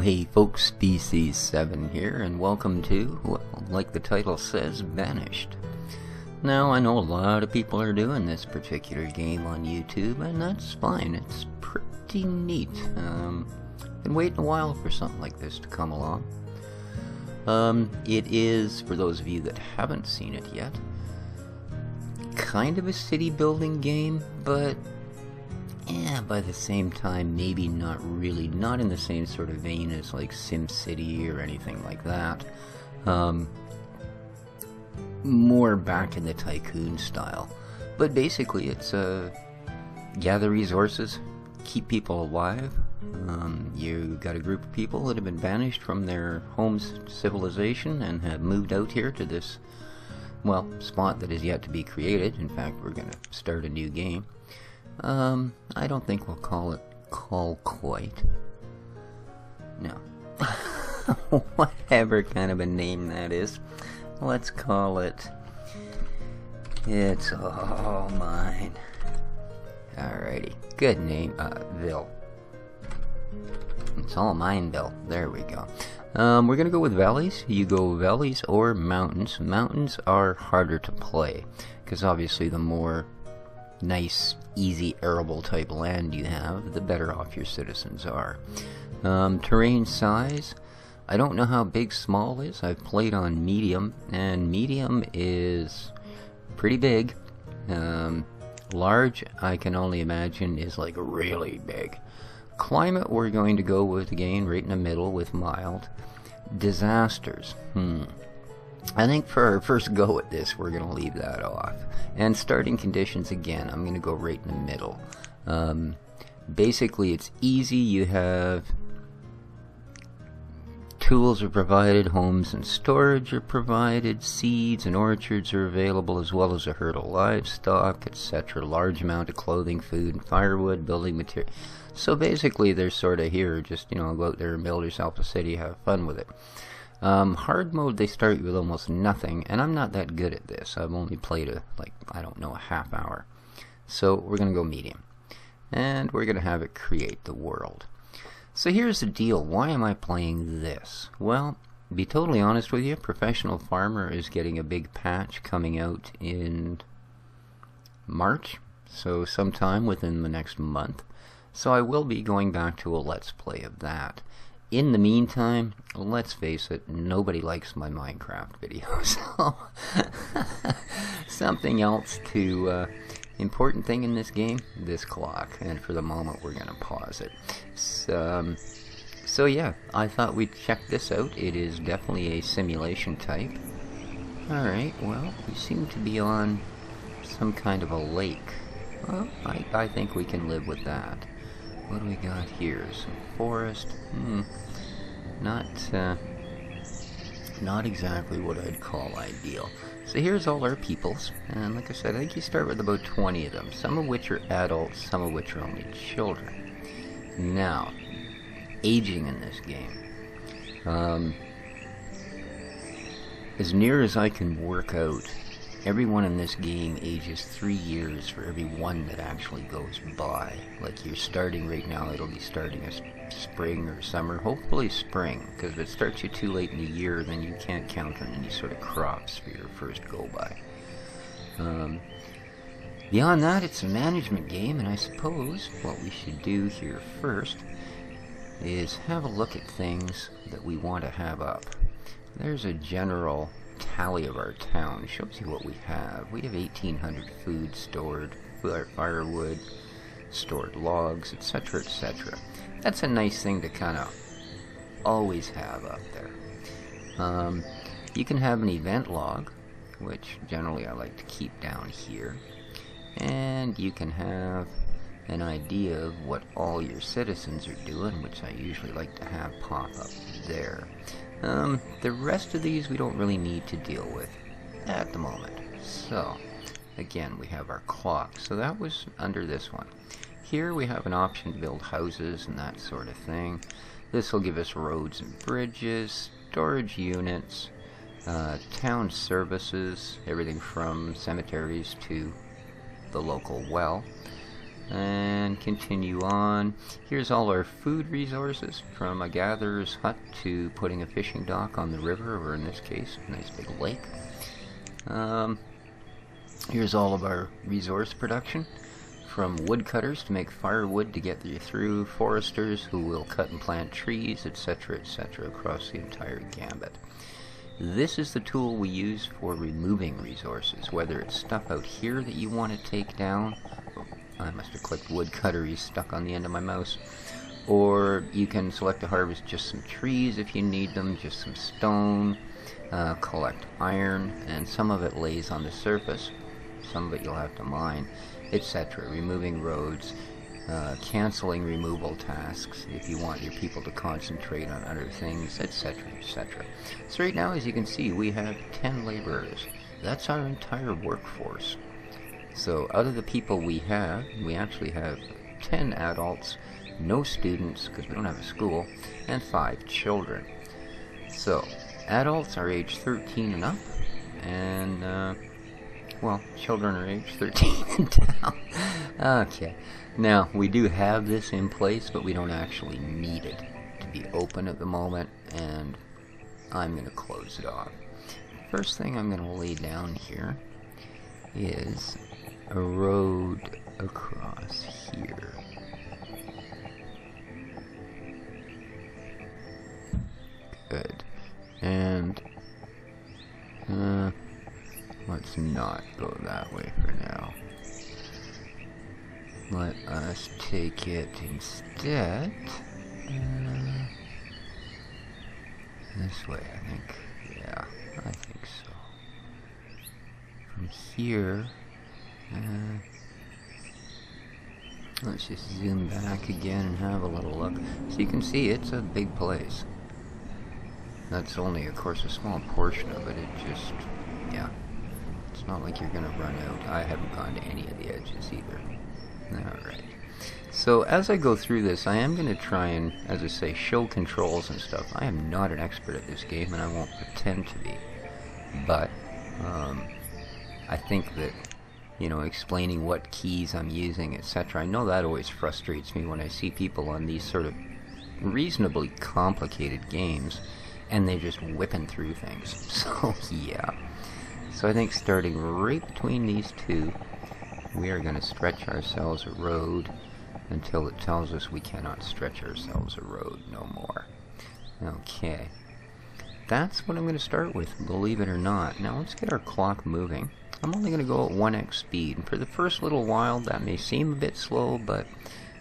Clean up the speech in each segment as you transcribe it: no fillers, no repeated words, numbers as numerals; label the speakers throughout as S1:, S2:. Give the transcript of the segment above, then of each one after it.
S1: hey folks, DC7 here, and welcome to, well, like the title says, Banished. Now, I know a lot of people are doing this particular game on YouTube, and that's fine, it's pretty neat. Been waiting a while for something like this to come along. It is, for those of you that haven't seen it yet, kind of a city building game, but yeah, by the same time, maybe not really, not in the same sort of vein as like SimCity or anything like that. More back in the tycoon style. But basically it's gather resources, keep people alive. You got a group of people that have been banished from their home's civilization and have moved out here to this, well, spot that is yet to be created. In fact, we're going to start a new game. I don't think we'll call it Call Quite. No. Whatever kind of a name that is. Let's call it It's All Mine. Alrighty. Good name. Ville. It's all mine, Bill. There we go. We're gonna go with valleys. You go valleys or mountains. Mountains are harder to play, because obviously the more nice, easy, arable type land you have, the better off your citizens are. Terrain size, I don't know how big small is. I've played on medium, and medium is pretty big. Large, I can only imagine, is like really big. Climate, we're going to go with, again, right in the middle with mild. Disasters, I think for our first go at this, we're going to leave that off. And starting conditions, again, I'm going to go right in the middle. Basically, it's easy. You have tools are provided, homes and storage are provided, seeds and orchards are available, as well as a herd of livestock, etc. Large amount of clothing, food, and firewood, building material. So basically, they're sort of here, just, you know, go out there and build yourself a city, have fun with it. Hard mode, they start you with almost nothing, and I'm not that good at this. I've only played a half hour. So we're going to go medium. And we're going to have it create the world. So here's the deal. Why am I playing this? Well, to be totally honest with you, Professional Farmer is getting a big patch coming out in March. So sometime within the next month. So I will be going back to a Let's Play of that. In the meantime, let's face it, nobody likes my Minecraft videos. So, something else to, important thing in this game, this clock. And for the moment, we're going to pause it. So yeah, I thought we'd check this out. It is definitely a simulation type. Alright, well, we seem to be on some kind of a lake. Well, I think we can live with that. What do we got here? Some forest. Not exactly what I'd call ideal. So here's all our peoples, and like I said, I think you start with about 20 of them, some of which are adults, some of which are only children. Now, aging in this game. As near as I can work out, everyone in this game ages 3 years for every one that actually goes by. Like, you're starting right now, it'll be starting as spring or summer, hopefully spring, because if it starts you too late in the year, then you can't count on any sort of crops for your first go by. Beyond that, it's a management game, and I suppose what we should do here first is have a look at things that we want to have up. There's a general tally of our town. Shows you what we have. We have 1,800 food stored, firewood, stored logs, etc., etc. That's a nice thing to kind of always have up there. You can have an event log, which generally I like to keep down here. And you can have an idea of what all your citizens are doing, which I usually like to have pop up there. The rest of these we don't really need to deal with at the moment. So, again, we have our clock. So that was under this one. Here we have an option to build houses and that sort of thing. This will give us roads and bridges, storage units, town services, everything from cemeteries to the local well. and continue on. Here's all our food resources, from a gatherer's hut to putting a fishing dock on the river, or in this case, a nice big lake. Here's all of our resource production, from woodcutters to make firewood to get you through, foresters who will cut and plant trees, etc., etc., across the entire gambit. This is the tool we use for removing resources, whether it's stuff out here that you want to take down. I must have clicked woodcutter, he's stuck on the end of my mouse. Or you can select to harvest just some trees if you need them, just some stone, collect iron, and some of it lays on the surface, some of it you'll have to mine, etc. Removing roads, canceling removal tasks if you want your people to concentrate on other things, etc., etc. So right now, as you can see, we have 10 laborers. That's our entire workforce. So out of the people we actually have 10 adults, no students because we don't have a school, and 5 children. So adults are age 13 and up, and well, children are age 13 and down. Okay. Now, we do have this in place, but we don't actually need it to be open at the moment, and I'm going to close it off. First thing I'm going to lay down here is a road across here. Good. And let's not go that way for now. Let us take it instead this way, I think. Yeah, I think so. From here, let's just zoom back again and have a little look. So you can see it's a big place. That's only, of course, a small portion of it. It just, yeah. It's not like you're going to run out. I haven't gone to any of the edges either. Alright. So as I go through this, I am going to try and, as I say, show controls and stuff. I am not an expert at this game, and I won't pretend to be. But I think that, you know, explaining what keys I'm using, etc., I know that always frustrates me when I see people on these sort of reasonably complicated games, and they're just whipping through things. So, yeah. So I think starting right between these two, we are going to stretch ourselves a road until it tells us we cannot stretch ourselves a road no more. Okay. That's what I'm going to start with, believe it or not. Now let's get our clock moving. I'm only going to go at 1x speed. And for the first little while, that may seem a bit slow, but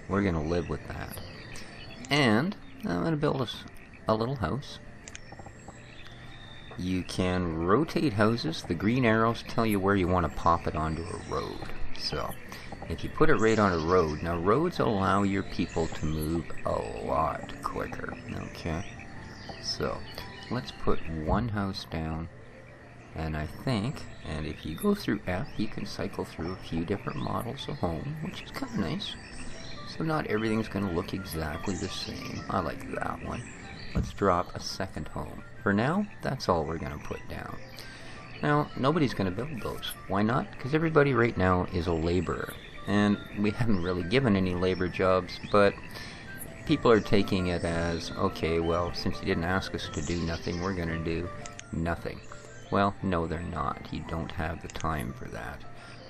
S1: we're going to live with that. And I'm going to build a little house. You can rotate houses. The green arrows tell you where you want to pop it onto a road. So, if you put it right on a road, now roads allow your people to move a lot quicker, okay? So, let's put one house down, and I think, and if you go through F, you can cycle through a few different models of home, which is kind of nice. So not everything's going to look exactly the same. I like that one. Let's drop a second home. For now, that's all we're going to put down. Now, nobody's going to build those. Why not? Because everybody right now is a laborer. And we haven't really given any labor jobs, but people are taking it as, okay, well, since you didn't ask us to do nothing, we're going to do nothing. Well, no, they're not. You don't have the time for that.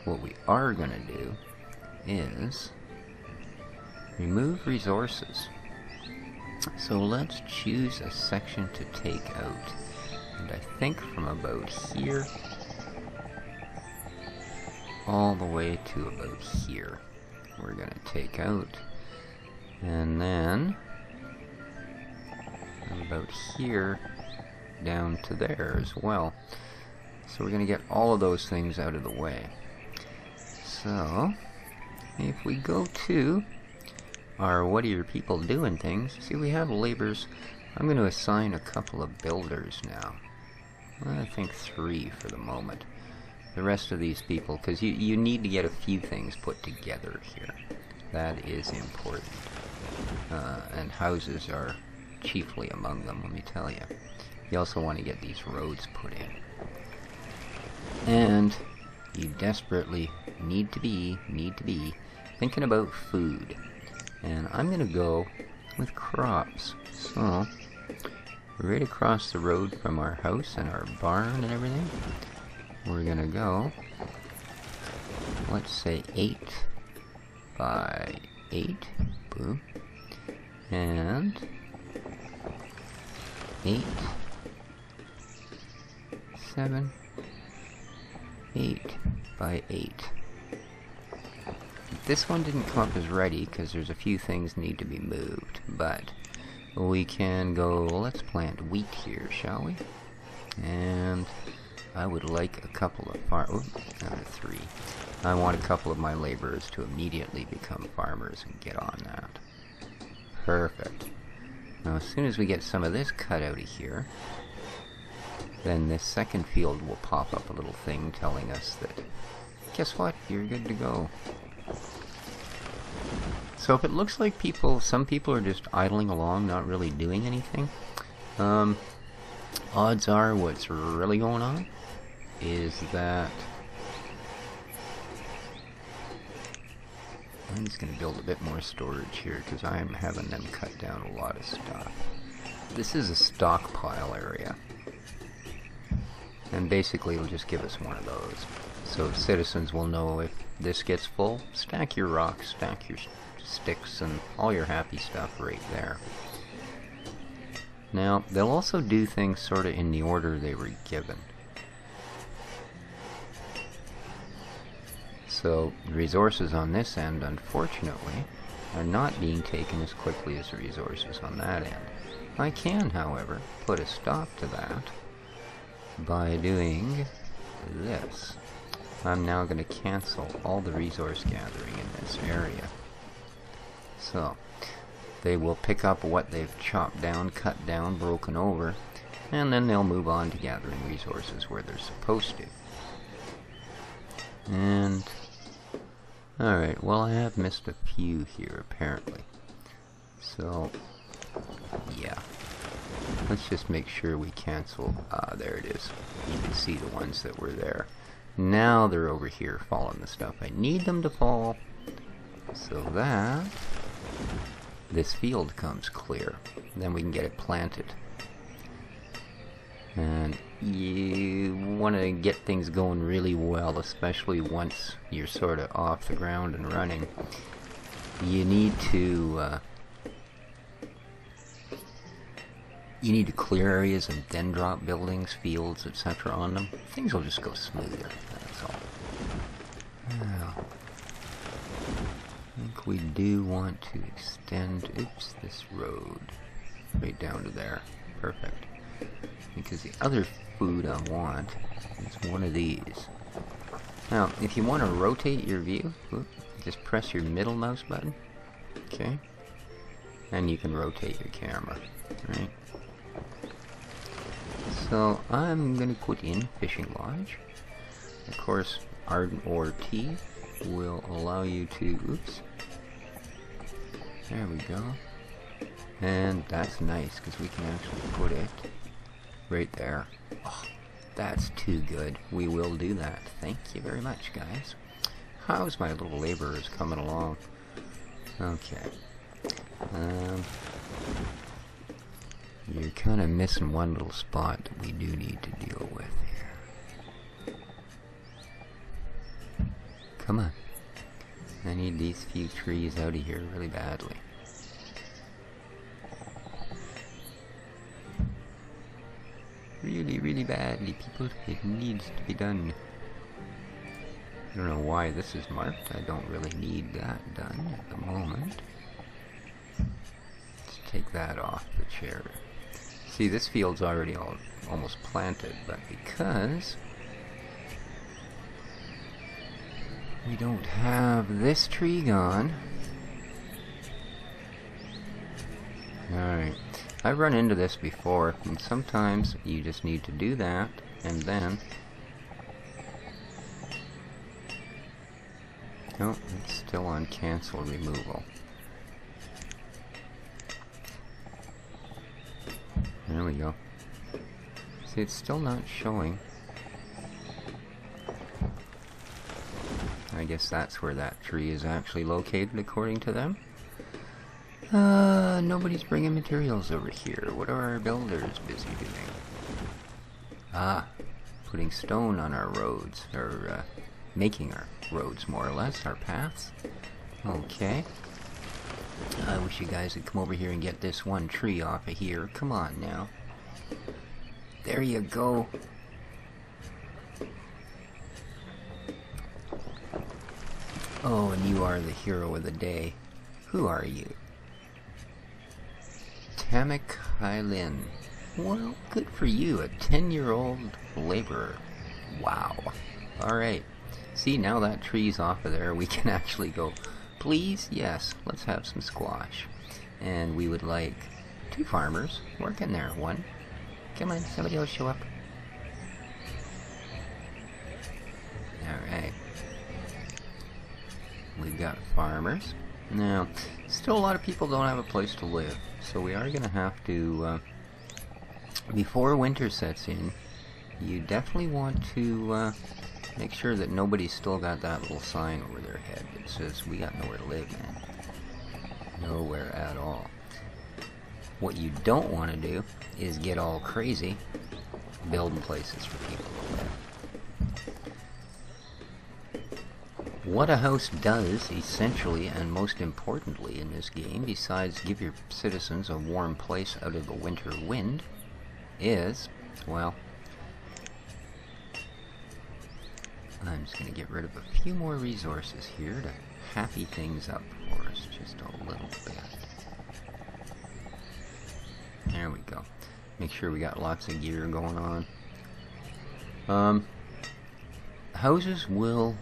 S1: What we are going to do is remove resources. So let's choose a section to take out. And I think from about here all the way to about here we're going to take out, and then about here down to there as well. So we're going to get all of those things out of the way. So if we go to our what are your people doing things, see we have labors. I'm going to assign a couple of builders now. I think 3 for the moment. The rest of these people, because you need to get a few things put together here. That is important. And houses are chiefly among them, let me tell you. You also want to get these roads put in. And you desperately need to be thinking about food. And I'm going to go with crops. So, right across the road from our house and our barn and everything, we're going to go, let's say 8 by 8. Boom. And 8, 7, 8 by 8. This one didn't come up as ready because there's a few things need to be moved, but we can go, let's plant wheat here, shall we? And I would like a couple of 3. I want a couple of my laborers to immediately become farmers and get on that. Perfect. Now as soon as we get some of this cut out of here, then this second field will pop up a little thing telling us that, guess what, you're good to go. So if it looks like some people are just idling along, not really doing anything, odds are what's really going on is that I'm just going to build a bit more storage here because I am having them cut down a lot of stuff. This is a stockpile area, and basically it'll just give us one of those. So citizens will know if this gets full, stack your rocks, stack your sticks, and all your happy stuff right there. Now, they'll also do things sort of in the order they were given. So, resources on this end, unfortunately, are not being taken as quickly as the resources on that end. I can, however, put a stop to that by doing this. I'm now going to cancel all the resource gathering in this area. So, they will pick up what they've chopped down, cut down, broken over, and then they'll move on to gathering resources where they're supposed to. And alright, well I have missed a few here apparently. So, yeah. Let's just make sure we cancel. There it is. You can see the ones that were there. Now they're over here following the stuff I need them to fall, so that this field comes clear. Then we can get it planted. And you want to get things going really well, especially once you're sort of off the ground and running. You need to clear areas and then drop buildings, fields, etc. on them. Things will just go smoother, that's all. Now, I think we do want to extend, this road right down to there. Perfect. Because the other food I want is one of these. Now, if you want to rotate your view, just press your middle mouse button. Okay. And you can rotate your camera. Right? So, I'm going to put in Fishing Lodge. Of course, Ardent Ore Tea will allow you to... There we go. And that's nice, because we can actually put it right there. Oh, that's too good. We will do that. Thank you very much, guys. How's my little laborers coming along? Okay. You're kind of missing one little spot that we do need to deal with here. Come on. I need these few trees out of here really badly. Really, really badly, people. It needs to be done. I don't know why this is marked. I don't really need that done at the moment. Let's take that off the chair. See, this field's already almost planted, but because we don't have this tree gone. Alright. I've run into this before, and sometimes you just need to do that, and then... Oh, it's still on cancel removal. There we go. See, it's still not showing. I guess that's where that tree is actually located, according to them. Nobody's bringing materials over here. What are our builders busy doing? Ah, putting stone on our roads, or making our roads, more or less, our paths. Okay. I wish you guys would come over here and get this one tree off of here. Come on now. There you go. Oh, and you are the hero of the day. Who are you? Tamak Hylin. Well, good for you, a 10-year-old laborer. Wow. Alright. See, now that tree's off of there, we can actually go, please, yes, let's have some squash. And we would like 2 farmers. Work in there. 1. Come on, somebody else show up. Alright. We've got farmers. Now, still a lot of people don't have a place to live, so we are going to have to, before winter sets in, you definitely want to make sure that nobody's still got that little sign over their head that says, we got nowhere to live, man. Nowhere at all. What you don't want to do is get all crazy building places for people to live. What a house does, essentially and most importantly in this game, besides give your citizens a warm place out of the winter wind, is, well, I'm just going to get rid of a few more resources here to happy things up for us just a little bit. There we go. Make sure we got lots of gear going on. Houses will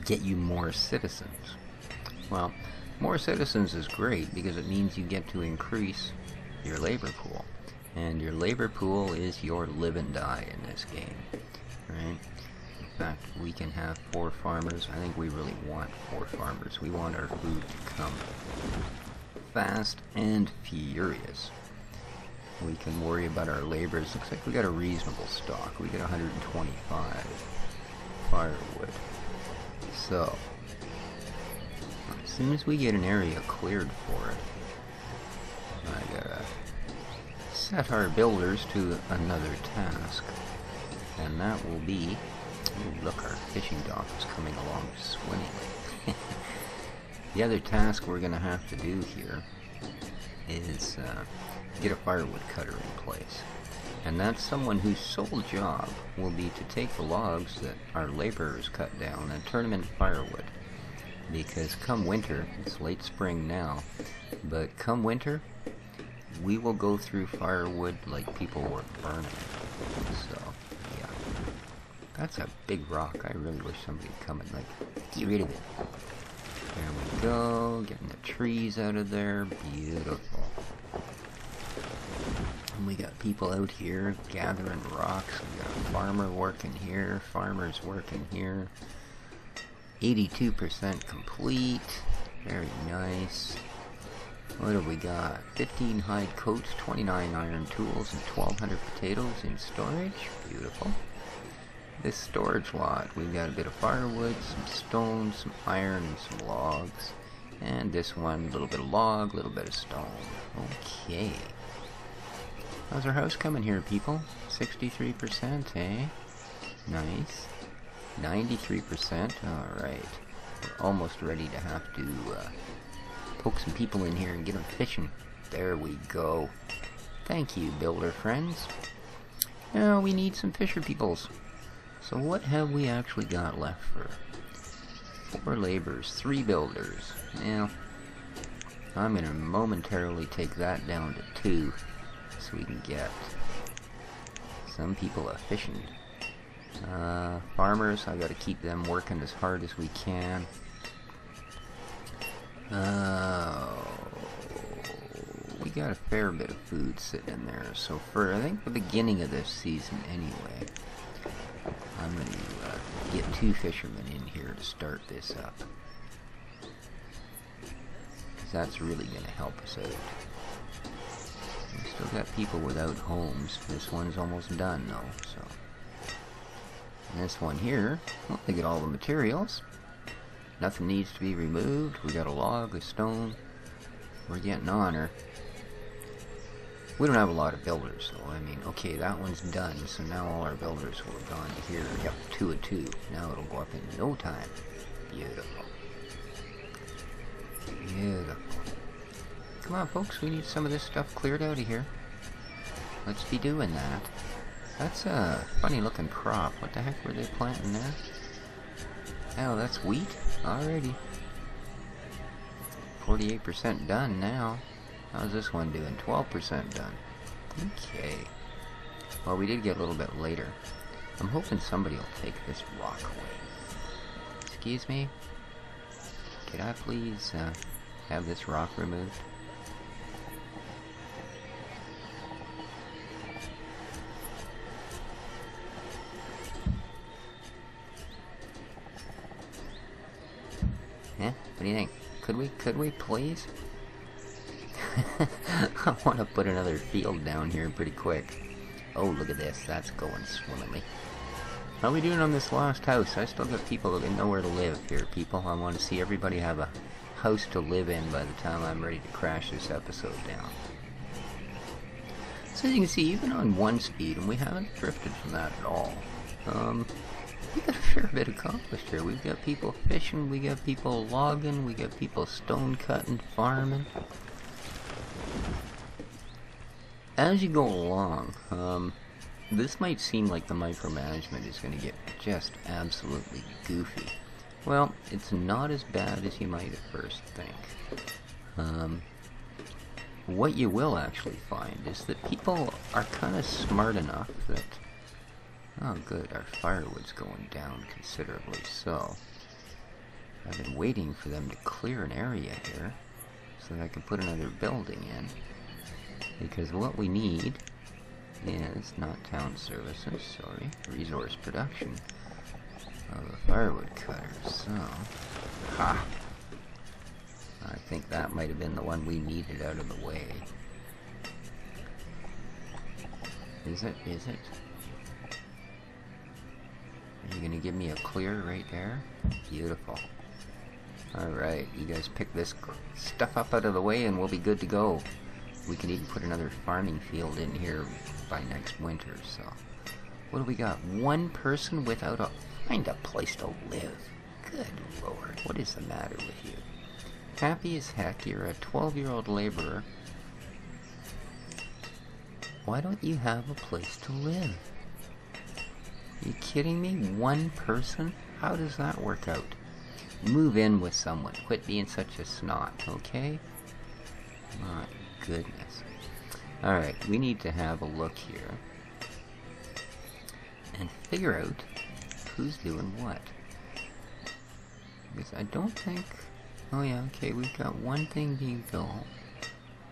S1: get you more citizens. Well, more citizens is great because it means you get to increase your labor pool. And your labor pool is your live and die in this game. Right? In fact, we can have 4 farmers. I think we really want 4 farmers. We want our food to come fast and furious. We can worry about our labors. Looks like we got a reasonable stock. We got 125 firewood. So, as soon as we get an area cleared for it, I gotta set our builders to another task. And that will be, ooh, look, our fishing dock is coming along swimmingly. The other task we're gonna have to do here is get a firewood cutter in place. And that's someone whose sole job will be to take the logs that our laborers cut down and turn them into firewood. Because come winter, it's late spring now, but come winter, we will go through firewood like people were burning it. So, yeah. That's a big rock. I really wish somebody would come and, like, get rid of it. There we go. Getting the trees out of there. Beautiful. And we got people out here gathering rocks. We got a farmer working here. Farmers working here. 82% complete. Very nice. What have we got? 15 hide coats, 29 iron tools, and 1,200 potatoes in storage. Beautiful. This storage lot, we've got a bit of firewood, some stone, some iron, and some logs. And this one, a little bit of log, a little bit of stone. Okay. How's our house coming here, people? 63%, eh? Nice. 93%. Alright. We're almost ready to have to poke some people in here and get them fishing. There we go. Thank you, builder friends. Now we need some fisher peoples. So what have we actually got left for? 4 laborers, 3 builders. Now, I'm going to momentarily take that down to 2 so we can get some people fishing. Farmers, I got to keep them working as hard as we can. We got a fair bit of food sitting in there, so for, I think, the beginning of this season anyway, I'm going to get 2 fishermen in here to start this up. Because that's really going to help us out. We still got people without homes. This one's almost done though, so. This one here, well, they get all the materials. Nothing needs to be removed. We got a log, a stone. We're getting on her. We don't have a lot of builders, though. I mean, okay, that one's done, so now all our builders will have gone to here. Yep, 2 of 2. Now it'll go up in no time. Beautiful. Beautiful. Come on, folks, we need some of this stuff cleared out of here. Let's be doing that. That's a funny looking crop. What the heck were they planting there? Oh, that's wheat? Alrighty. 48% done now. How's this one doing? 12% done. Okay. Well, we did get a little bit later. I'm hoping somebody will take this rock away. Excuse me? Could I please have this rock removed? Yeah? What do you think? Could we please? I want to put another field down here pretty quick. Oh, look at this. That's going swimmingly. How are we doing on this last house? I still got people that know where to live here, people. I want to see everybody have a house to live in by the time I'm ready to crash this episode down. So as you can see, even on 1 speed, and we haven't drifted from that at all, we got a fair bit accomplished here. We've got people fishing, we got people logging, we got people stone cutting, farming. As you go along, this might seem like the micromanagement is going to get just absolutely goofy. Well, it's not as bad as you might at first think. What you will actually find is that people are kind of smart enough that... Oh good, our firewood's going down considerably, so... I've been waiting for them to clear an area here so that I can put another building in. Because what we need is not town services, sorry, resource production of a firewood cutter. So, ha! I think that might have been the one we needed out of the way. Is it? Is it? Are you gonna give me a clear right there? Beautiful. Alright, you guys pick this stuff up out of the way and we'll be good to go. We can even put another farming field in here by next winter, so... What do we got? 1 person without a... Find a place to live. Good lord, what is the matter with you? Happy as heck, you're a 12-year-old laborer. Why don't you have a place to live? Are you kidding me? 1 person? How does that work out? Move in with someone. Quit being such a snot, okay? My goodness. Alright, we need to have a look here and figure out who's doing what. Because I don't think... Oh yeah, okay, we've got 1 thing being built.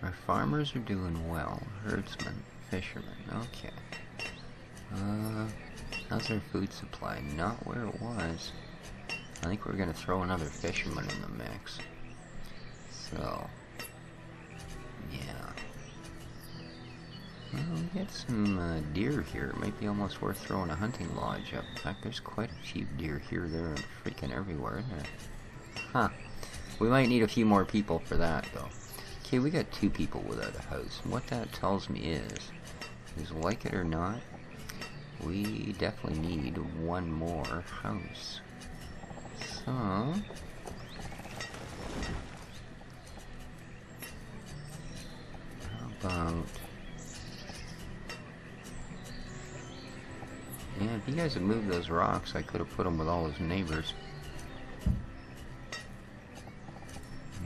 S1: Our farmers are doing well. Herdsmen, fishermen, okay. How's our food supply? Not where it was. I think we're gonna throw another fisherman in the mix. So... yeah. Well, we got some deer here. It might be almost worth throwing a hunting lodge up. In fact, there's quite a few deer here, there, and freaking everywhere, isn't there? Huh. We might need a few more people for that, though. Okay, we got 2 people without a house. And what that tells me is like it or not, we definitely need 1 more house. So... how about... yeah, if you guys had moved those rocks, I could have put them with all his neighbors.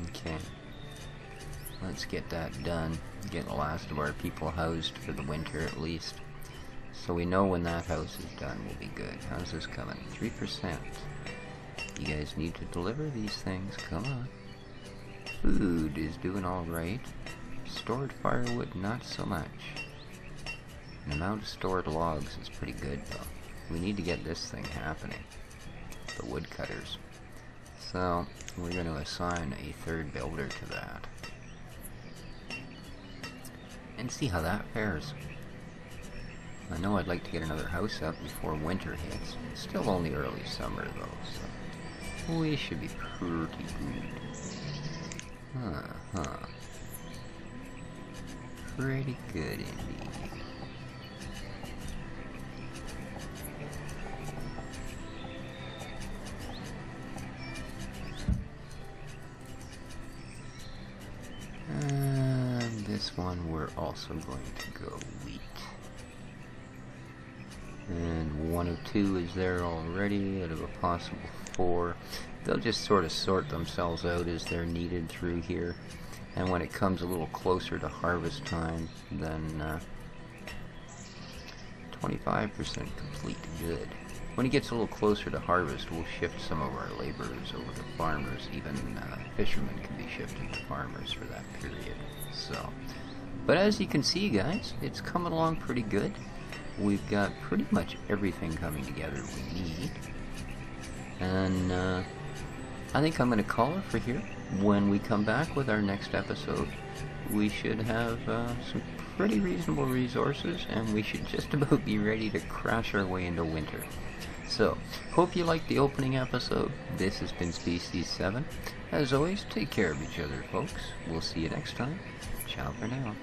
S1: Okay. Let's get that done. Get the last of our people housed for the winter at least. So we know when that house is done, we'll be good. How's this coming? 3%. You guys need to deliver these things. Come on. Food is doing alright. Stored firewood, not so much. The amount of stored logs is pretty good, though. We need to get this thing happening. The woodcutters. So, we're going to assign a 3rd builder to that. And see how that fares. I know I'd like to get another house up before winter hits. It's still only early summer though, so we should be pretty good. Pretty good indeed. And this one we're also going to go wheat. And 1 of 2 is there already out of a possible 4. They'll just sort of sort themselves out as they're needed through here. And when it comes a little closer to harvest time, then 25% complete, good. When it gets a little closer to harvest, we'll shift some of our laborers over to farmers. Even fishermen can be shifted to farmers for that period. So, but as you can see, guys, it's coming along pretty good. We've got pretty much everything coming together we need. And I think I'm going to call it for here. When we come back with our next episode, we should have some pretty reasonable resources, and we should just about be ready to crash our way into winter. So, hope you liked the opening episode. This has been Species 7. As always, take care of each other, folks. We'll see you next time. Ciao for now.